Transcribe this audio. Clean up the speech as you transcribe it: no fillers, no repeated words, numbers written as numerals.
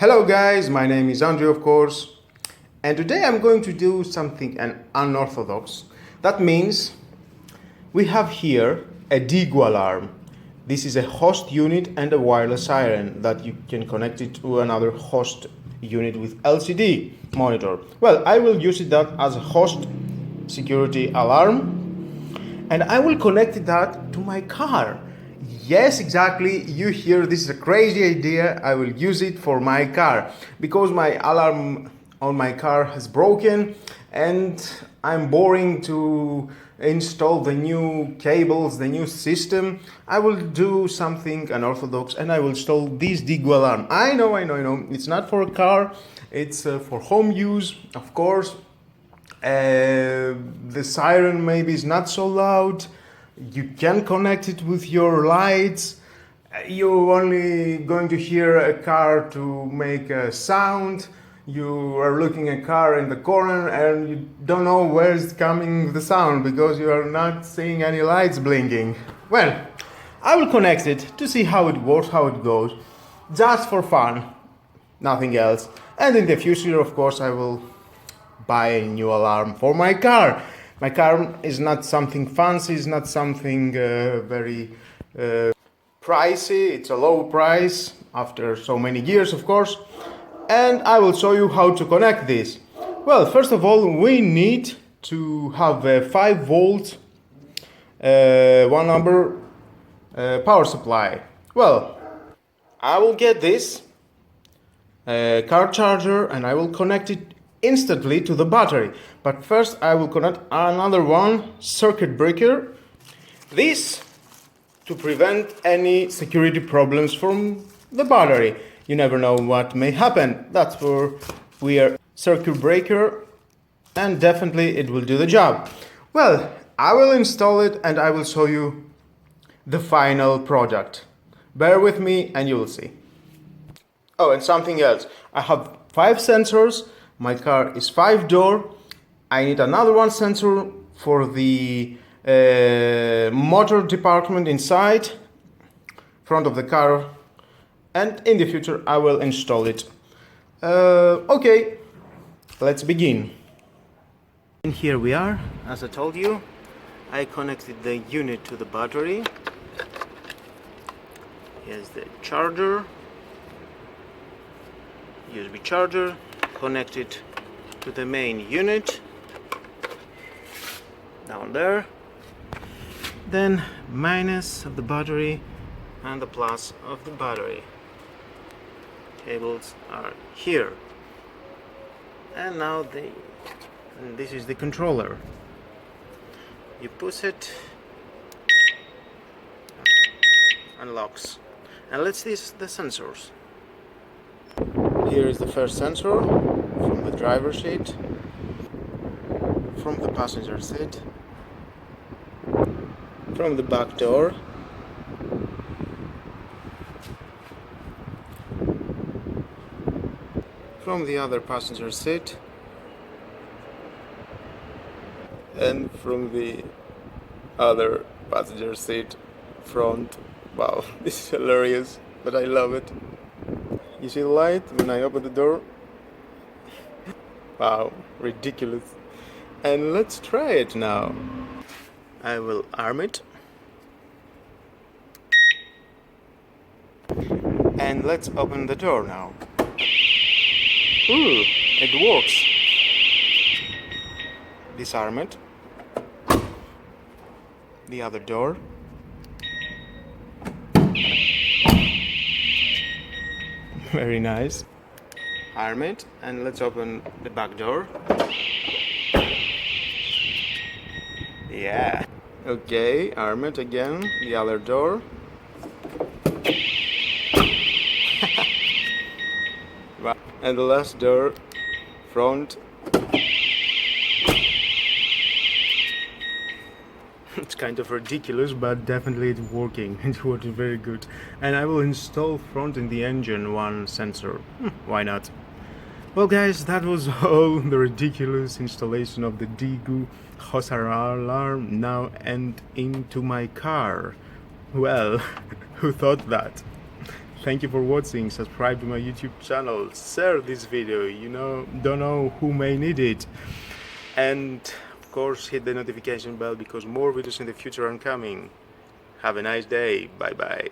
Hello guys, my name is Andrew of course, and today I'm going to do something unorthodox. That means we have here a Digoo alarm. This is a host unit and a wireless siren that you can connect it to another host unit with LCD monitor. Well, I will use that as a host security alarm, and I will connect that to my car. Yes, exactly, you hear, this is a crazy idea. I will use it for my car because my alarm on my car has broken and I'm boring to install the new cables, the new system. I will do something unorthodox and I will install this Digoo alarm. I know, it's not for a car, it's for home use, of course. The siren maybe is not so loud. You can connect it with your lights. You're only going to hear a car to make a sound. You are looking at a car in the corner and you don't know where's coming the sound because you are not seeing any lights blinking. Well, I will connect it to see how it works, how it goes, just for fun, nothing else. And in the future, of course, I will buy a new alarm for my car. My car is not something fancy, it's not something very pricey, it's a low price after so many years, of course. And I will show you how to connect this. Well, first of all, we need to have a 5 volt, 1 number power supply. Well, I will get this car charger and I will connect it instantly to the battery. But first I will connect another one circuit breaker. This to prevent any security problems from the battery. You never know what may happen. That's for we are circuit breaker and definitely it will do the job. Well, I will install it and I will show you the final product. Bear with me and you will see. Oh, and something else. I have 5 sensors. My car is 5-door. I need another one sensor for the motor department inside, front of the car, and in the future I will install it. Okay, let's begin. And here we are, as I told you. I connected the unit to the battery. Here's the charger, USB charger. Connected to the main unit down there, then minus of the battery and the plus of the battery. Cables are here, and now this is the controller. You push it, unlocks, and let's see the sensors. Here is the first sensor from the driver's seat, from the passenger seat, from the back door, from the other passenger seat, and from the other passenger seat front. Wow, this is hilarious, but I love it. You see the light when I open the door? Wow, ridiculous. And let's try it now. I will arm it. And let's open the door now. Ooh, it works. Disarm it. The other door. Very nice. Arm it and let's open the back door. Yeah. Okay, arm it again, the other door. And the last door, front. It's kind of ridiculous, but definitely it's working. It's working very good. And I will install front in the engine one sensor. Why not? Well guys, that was all the ridiculous installation of the Digoo DG-ROSA alarm now and into my car. Well, who thought that? Thank you for watching. Subscribe to my YouTube channel. Share this video. Don't know who may need it. And of course, hit the notification bell because more videos in the future are coming. Have a nice day. Bye bye.